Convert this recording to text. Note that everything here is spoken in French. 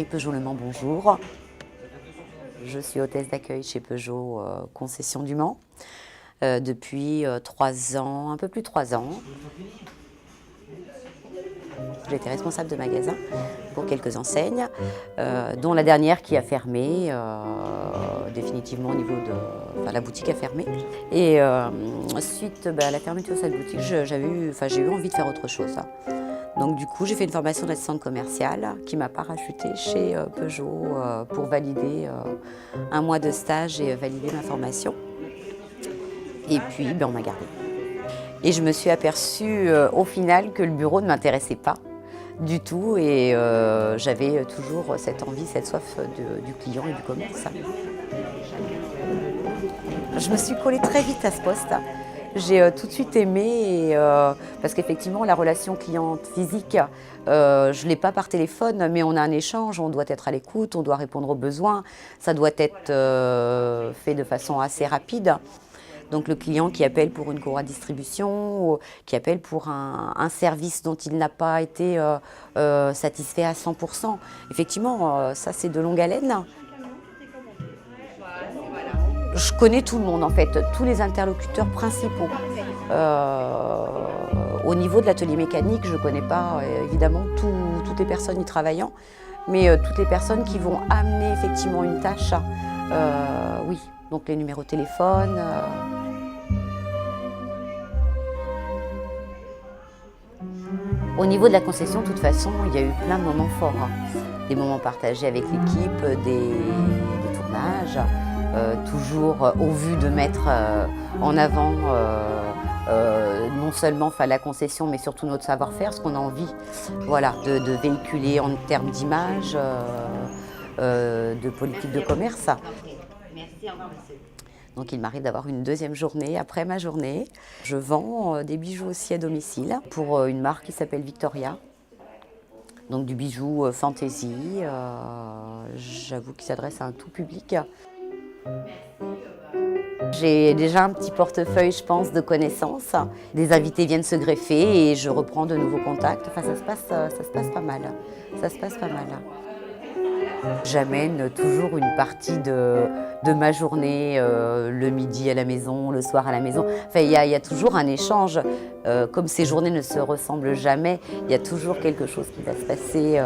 Valérie Peugeot Le Mans, bonjour. Je suis hôtesse d'accueil chez Peugeot Concession du Mans depuis 3 ans, un peu plus de 3 ans. J'ai été responsable de magasin pour quelques enseignes, dont la dernière qui a fermé, définitivement au niveau de... Enfin, la boutique a fermé. Et suite à la fermeture de cette boutique, j'ai eu envie de faire autre chose. Donc du coup, j'ai fait une formation d'assistante commerciale qui m'a parachutée chez Peugeot pour valider un mois de stage et valider ma formation. Et puis, on m'a gardée. Et je me suis aperçue au final que le bureau ne m'intéressait pas du tout et j'avais toujours cette envie, cette soif du client et du commerce. Je me suis collée très vite à ce poste. J'ai tout de suite aimé, parce qu'effectivement la relation client physique, je ne l'ai pas par téléphone, mais on a un échange, on doit être à l'écoute, on doit répondre aux besoins, ça doit être fait de façon assez rapide. Donc le client qui appelle pour une courroie de distribution, ou qui appelle pour un service dont il n'a pas été satisfait à 100%. Effectivement, ça c'est de longue haleine. Je connais tout le monde en fait, tous les interlocuteurs principaux. Au niveau de l'atelier mécanique, je ne connais pas évidemment toutes les personnes y travaillant, mais toutes les personnes qui vont amener effectivement une tâche, oui, donc les numéros de téléphone. Au niveau de la concession, de toute façon, il y a eu plein de moments forts, des moments partagés avec l'équipe, des tournages. Toujours au vu de mettre en avant non seulement la concession, mais surtout notre savoir-faire, ce qu'on a envie de véhiculer en termes d'image, de politique de commerce. Donc il m'arrive d'avoir une deuxième journée après ma journée. Je vends des bijoux aussi à domicile pour une marque qui s'appelle Victoria. Donc du bijou fantaisie, j'avoue qu'il s'adresse à un tout public. J'ai déjà un petit portefeuille, je pense, de connaissances. Des invités viennent se greffer et je reprends de nouveaux contacts. Enfin, ça se passe pas mal. Ça se passe pas mal. J'amène toujours une partie de ma journée, le midi à la maison, le soir à la maison. Enfin, il y a toujours un échange. Comme ces journées ne se ressemblent jamais, il y a toujours quelque chose qui va se passer.